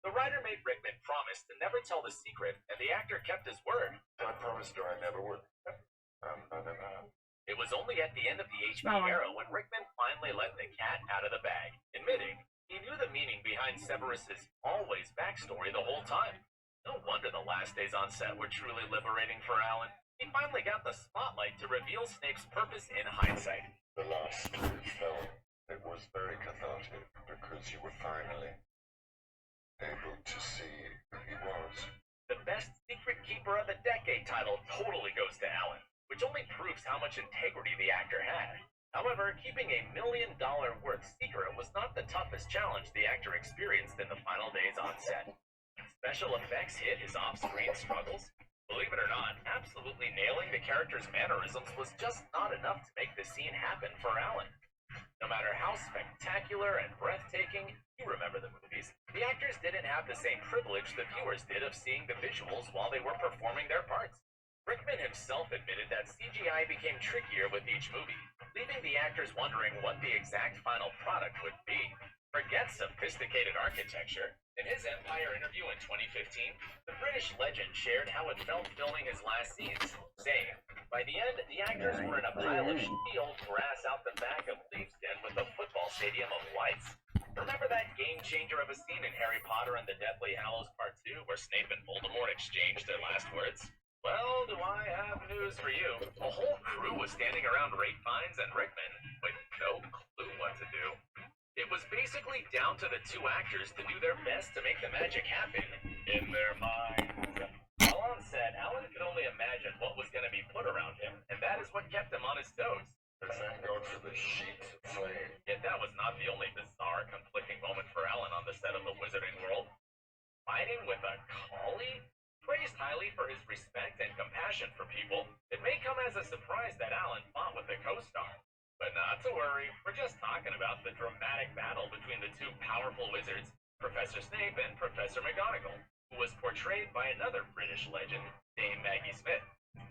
The writer made Rickman promise to never tell the secret, and the actor kept his word. I promised her I never would. It was only at the end of the HP era when Rickman finally let the cat out of the bag, admitting he knew the meaning behind Severus's always backstory the whole time. No wonder the last days on set were truly liberating for Alan. He finally got the spotlight to reveal Snape's purpose in hindsight. The last film, it was very cathartic because you were finally able to see who he was. The best secret keeper of the decade title totally goes to Alan, which only proves how much integrity the actor had. However, keeping $1 million worth secret was not the toughest challenge the actor experienced in the final days on set. Special effects hit his off-screen struggles. Believe it or not, absolutely nailing the character's mannerisms was just not enough to make the scene happen for Alan. No matter how spectacular and breathtaking, you remember the movies, the actors didn't have the same privilege the viewers did of seeing the visuals while they were performing their parts. Rickman himself admitted that CGI became trickier with each movie, leaving the actors wondering what the exact final product would be. Forget sophisticated architecture. In his Empire interview in 2015, the British legend shared how it felt filming his last scenes, saying, "By the end, the actors were in a pile of shitty old grass out the back of Leavesden with a football stadium of lights. Remember that game-changer of a scene in Harry Potter and the Deathly Hallows Part 2 where Snape and Voldemort exchanged their last words? Well, do I have news for you. A whole crew was standing around Ralph Fiennes and Rickman with no clue what to do. It was basically down to the two actors to do their best to make the magic happen in their minds." While on set, Alan could only imagine what was going to be put around him, and that is what kept him on his toes. Thank God for the sheets of flame. Yet that was not the only bizarre, conflicting moment for Alan on the set of the Wizarding World. Fighting with a collie? Praised highly for his respect and compassion for people, it may come as a surprise that Alan fought with a co-star. But not to worry, we're just talking about the dramatic battle between the two powerful wizards, Professor Snape and Professor McGonagall, who was portrayed by another British legend, Dame Maggie Smith.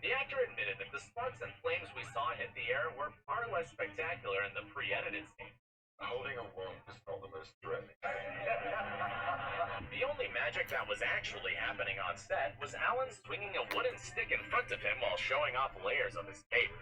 The actor admitted that the sparks and flames we saw hit the air were far less spectacular in the pre-edited scene. Holding a wand is not the most threatening. The only magic that was actually happening on set was Alan swinging a wooden stick in front of him while showing off layers of his cape.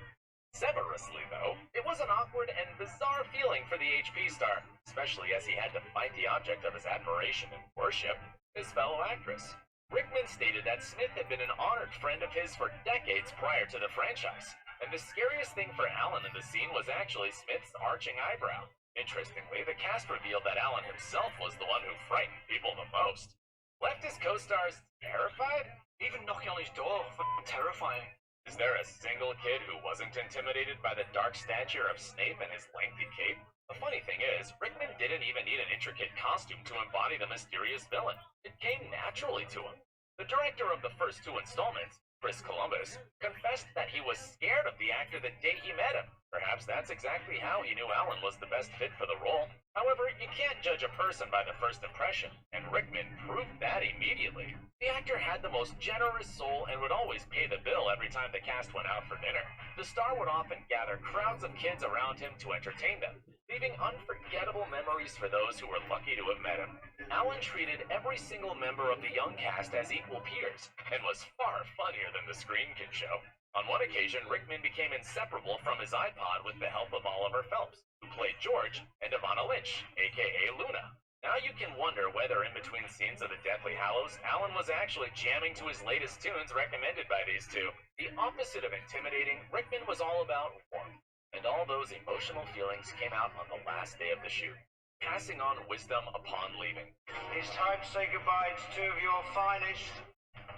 Severously, though, it was an awkward and bizarre feeling for the HP star, especially as he had to fight the object of his admiration and worship, his fellow actress. Rickman stated that Smith had been an honored friend of his for decades prior to the franchise, and the scariest thing for Alan in the scene was actually Smith's arching eyebrow. Interestingly, the cast revealed that Alan himself was the one who frightened people the most. Left his co-stars terrified? Even knocking on his door, terrifying. Is there a single kid who wasn't intimidated by the dark stature of Snape and his lengthy cape? The funny thing is, Rickman didn't even need an intricate costume to embody the mysterious villain. It came naturally to him. The director of the first two installments, Chris Columbus, confessed that he was scared of the actor the day he met him. Perhaps that's exactly how he knew Alan was the best fit for the role. However, you can't judge a person by the first impression, and Rickman proved that immediately. The actor had the most generous soul and would always pay the bill every time the cast went out for dinner. The star would often gather crowds of kids around him to entertain them, leaving unforgettable memories for those who were lucky to have met him. Alan treated every single member of the young cast as equal peers, and was far funnier than the screen can show. On one occasion, Rickman became inseparable from his iPod with the help of Oliver Phelps, who played George, and Ivana Lynch, aka Luna. Now you can wonder whether in between scenes of the Deathly Hallows, Alan was actually jamming to his latest tunes recommended by these two. The opposite of intimidating, Rickman was all about warmth, and all those emotional feelings came out on the last day of the shoot, passing on wisdom upon leaving. It's time to say goodbye to two of your finest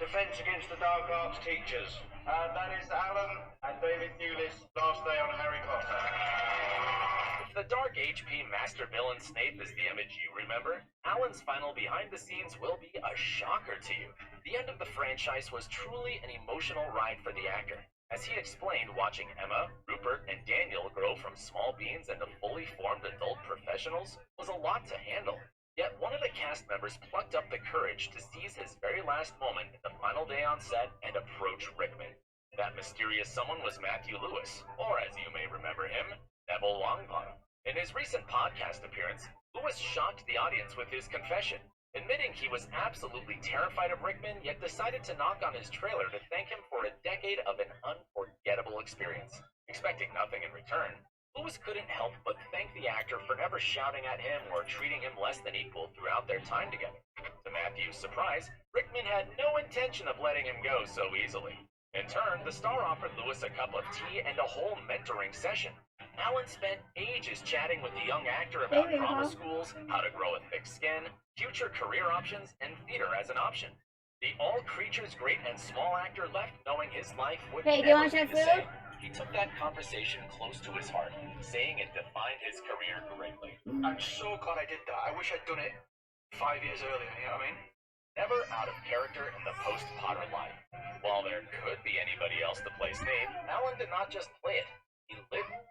Defense Against the Dark Arts teachers. And that is Alan and David Newlis, last day on Harry Potter. If the dark HP master villain Snape is the image you remember, Alan's final behind the scenes will be a shocker to you. The end of the franchise was truly an emotional ride for the actor. As he explained, watching Emma, Rupert, and Daniel grow from small beans into fully formed adult professionals was a lot to handle. Yet one of the cast members plucked up the courage to seize his very last moment in the final day on set and approach Rickman. That mysterious someone was Matthew Lewis, or as you may remember him, Neville Longbottom. In his recent podcast appearance, Lewis shocked the audience with his confession. Admitting he was absolutely terrified of Rickman, yet decided to knock on his trailer to thank him for a decade of an unforgettable experience. Expecting nothing in return, Lewis couldn't help but thank the actor for never shouting at him or treating him less than equal throughout their time together. To Matthew's surprise, Rickman had no intention of letting him go so easily. In turn, the star offered Lewis a cup of tea and a whole mentoring session. Alan spent ages chatting with the young actor about drama schools, how to grow a thick skin, future career options, and theater as an option. The all creatures great and small actor left knowing his life would Hey, do you never want be some the food? same. He took that conversation close to his heart, saying it defined his career greatly. I'm so glad I did that. I wish I'd done it 5 years earlier, you know what I mean? Never out of character in the post-Potter life. While there could be anybody else to play Snape, Alan did not just play it, he lived it.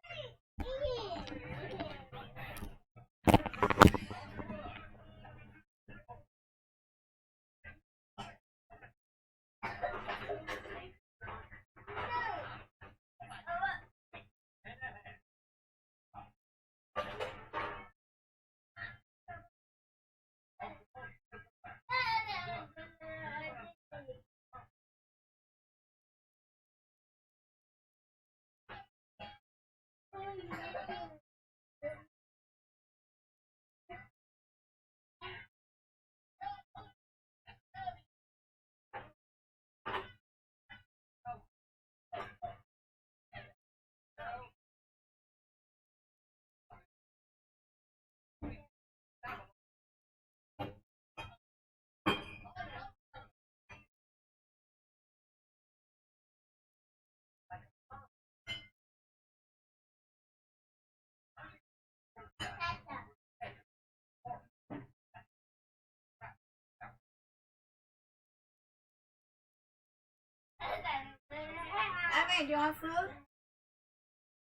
Evan, do you want food?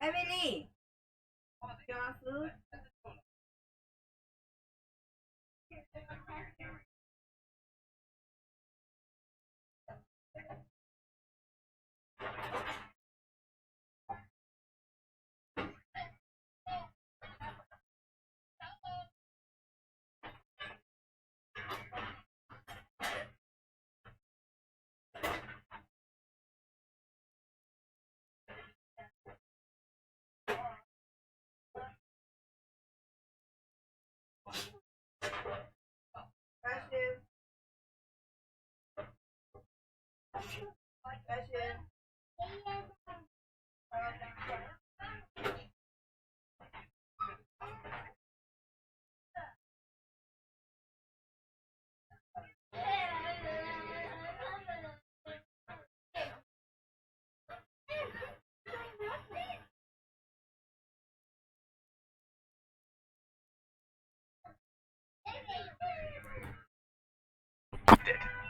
Emily, do you want food?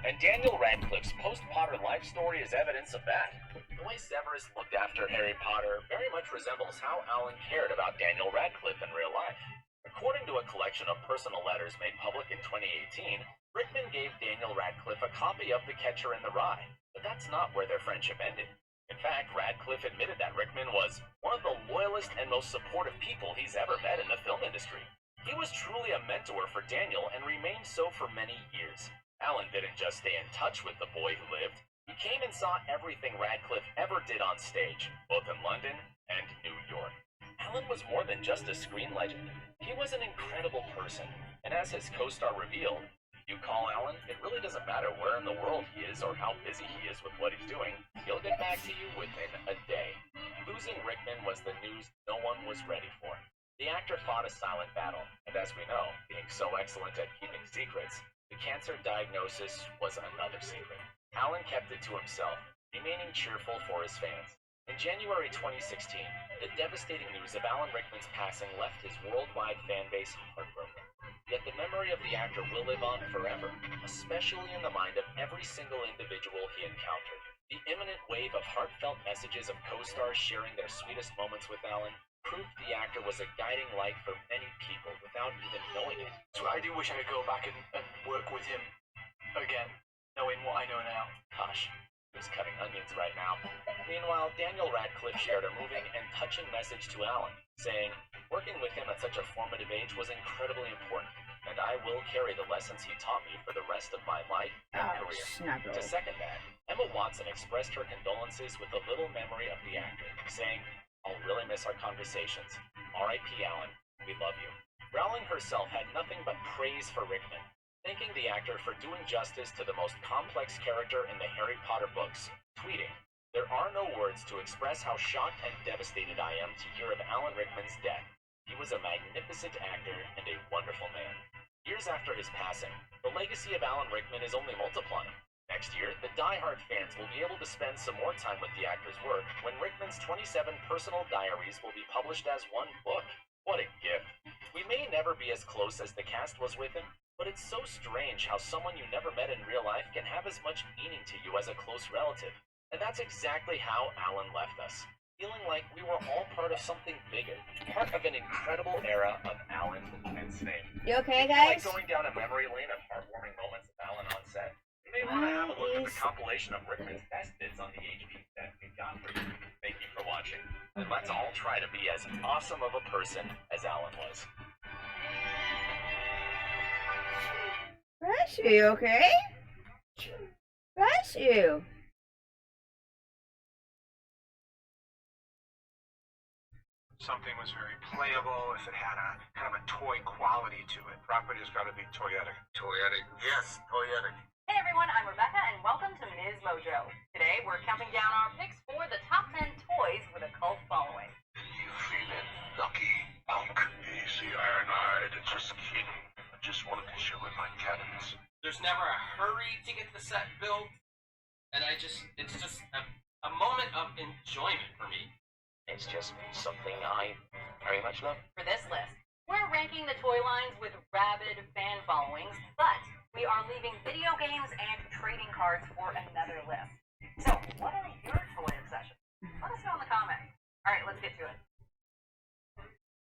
And Daniel Radcliffe's post-Potter life story is evidence of that. The way Severus looked after Harry Potter very much resembles how Alan cared about Daniel Radcliffe in real life. According to a collection of personal letters made public in 2018, Rickman gave Daniel Radcliffe a copy of The Catcher in the Rye, but that's not where their friendship ended. In fact, Radcliffe admitted that Rickman was one of the loyalest and most supportive people he's ever met in the film industry. He was truly a mentor for Daniel and remained so for many years. Alan didn't just stay in touch with the boy who lived. He came and saw everything Radcliffe ever did on stage, both in London and New York. Alan was more than just a screen legend. He was an incredible person, and as his co-star revealed, if you call Alan, it really doesn't matter where in the world he is or how busy he is with what he's doing, he'll get back to you within a day. Losing Rickman was the news no one was ready for. The actor fought a silent battle, and as we know, being so excellent at keeping secrets, the cancer diagnosis was another secret. Alan kept it to himself, remaining cheerful for his fans. In January 2016, the devastating news of Alan Rickman's passing left his worldwide fan base heartbroken. Yet the memory of the actor will live on forever, especially in the mind of every single individual he encountered. The imminent wave of heartfelt messages of co-stars sharing their sweetest moments with Alan proved the actor was a guiding light for many people without even knowing it. So I do wish I could go back and work with him again, knowing what I know now. Gosh, who's cutting onions right now? Meanwhile, Daniel Radcliffe shared a moving and touching message to Alan, saying, working with him at such a formative age was incredibly important. and I will carry the lessons he taught me for the rest of my life and Oh, career. Snuggle. To second that, Emma Watson expressed her condolences with a little memory of the actor, saying, "I'll really miss our conversations. R.I.P. Alan, we love you." Rowling herself had nothing but praise for Rickman, thanking the actor for doing justice to the most complex character in the Harry Potter books, tweeting, "There are no words to express how shocked and devastated I am to hear of Alan Rickman's death. He was a magnificent actor and a wonderful man." Years after his passing, the legacy of Alan Rickman is only multiplying. Next year, the die-hard fans will be able to spend some more time with the actor's work when Rickman's 27 personal diaries will be published as one book. What a gift. We may never be as close as the cast was with him, but it's so strange how someone you never met in real life can have as much meaning to you as a close relative. And that's exactly how Alan left us, feeling like we were all part of something bigger, part of an incredible era of Alan and Snape. You okay, If you like guys? going down a memory lane of heartwarming moments of Alan on set, you may want to have a look at the compilation of Rickman's best bits on the HP set we've got for you. Thank you for watching, and let's all try to be as awesome of a person as Alan was. Bless you, okay? Bless you. Something was very playable, if it had a kind of a toy quality to it. Property's got to be toyetic. Toyetic. Yes, toyetic. Hey everyone, I'm Rebecca and welcome to Ms. Mojo. Today we're counting down our picks for the top 10 toys with a cult following. You feeling lucky, punk? Easy, Ironhide. Just kidding. I just wanted to show it my cannons. There's never a hurry to get the set built, and it's just a moment of enjoyment for me. It's just something I very much love. For this list, we're ranking the toy lines with rabid fan followings, but we are leaving video games and trading cards for another list. So, what are your toy obsessions? Let us know in the comments. Alright, let's get to it.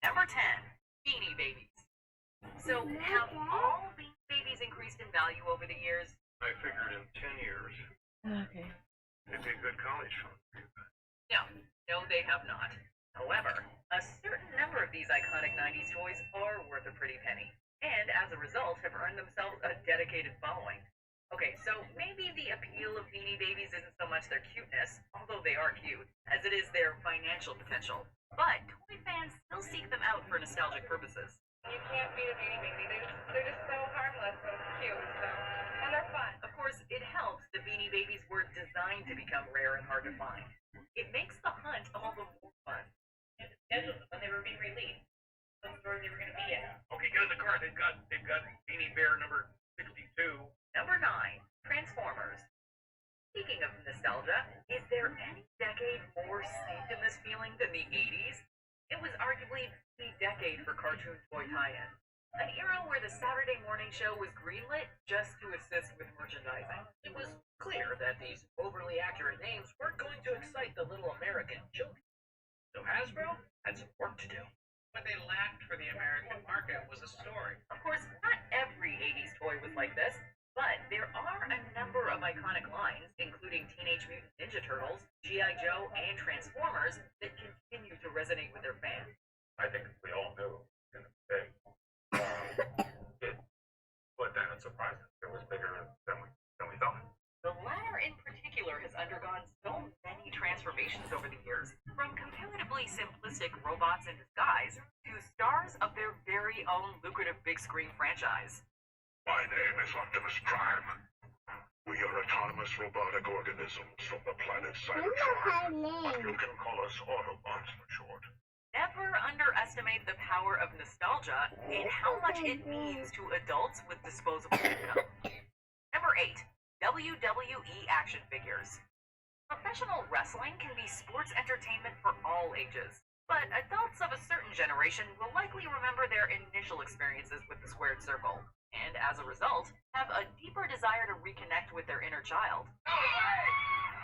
Number 10, Beanie Babies. So, have all Beanie Babies increased in value over the years? I figured in 10 years, Okay. it'd be a good college fund. No, they have not. However, a certain number of these iconic 90s toys are worth a pretty penny, and as a result have earned themselves a dedicated following. Okay, so maybe the appeal of Beanie Babies isn't so much their cuteness, although they are cute, as it is their financial potential. But toy fans still seek them out for nostalgic purposes. You can't beat a Beanie Baby. They're just so harmless and cute, so, and they're fun. Of course, it helps that Beanie Babies were designed to become rare and hard to find. It makes the hunt all the more fun. You had to schedule them when they were being released. What stores they were going to be at. Okay, get in the car. They've got Beanie Bear number 62. Number 9, Transformers. Speaking of nostalgia, is there any decade more steeped in this feeling than the 80s? It was arguably the decade for cartoon toy tie-in. An era where the Saturday morning show was greenlit just to assist with merchandising. It was clear that these overly accurate names weren't going to excite the little American children. So Hasbro had some work to do. What they lacked for the American market was a story. Of course, not every 80s toy was like this, but there are a number of iconic lines, including Teenage Mutant Ninja Turtles, G.I. Joe, and Transformers, that continue to resonate with their fans. I think we all knew in the day. But then it surprised us. It was bigger than we thought. The latter in particular has undergone so many transformations over the years, from comparatively simplistic robots in disguise to stars of their very own lucrative big screen franchise. My name is Optimus Prime. We are autonomous robotic organisms from the planet Cybertron. But you can call us Autobots for short. Never underestimate the power of nostalgia and how much it means to adults with disposable income. Number 8, WWE action figures. Professional wrestling can be sports entertainment for all ages, but adults of a certain generation will likely remember their initial experiences with the squared circle, and as a result, have a deeper desire to reconnect with their inner child.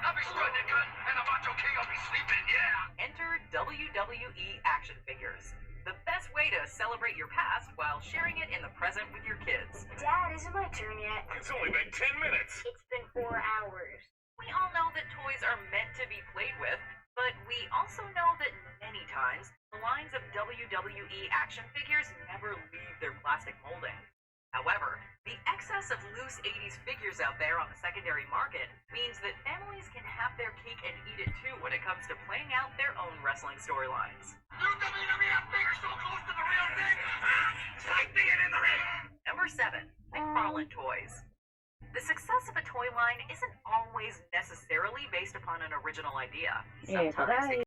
I'll be strutting a gun, and the Macho King will be sleeping, yeah! Enter WWE action figures. The best way to celebrate your past while sharing it in the present with your kids. Dad, isn't my turn yet? It's only been 10 minutes. It's been 4 hours. We all know that toys are meant to be played with, but But we also know that many times, the lines of WWE action figures never leave their plastic molding. However, the excess of loose 80s figures out there on the secondary market means that families can have their cake and eat it too when it comes to playing out their own wrestling storylines. New WWF figure so close to the real thing! It's like being in the ring! Number 7. McFarlane Toys. The success of a toy line isn't always necessarily based upon an original idea. Eh, por Sometimes ahí.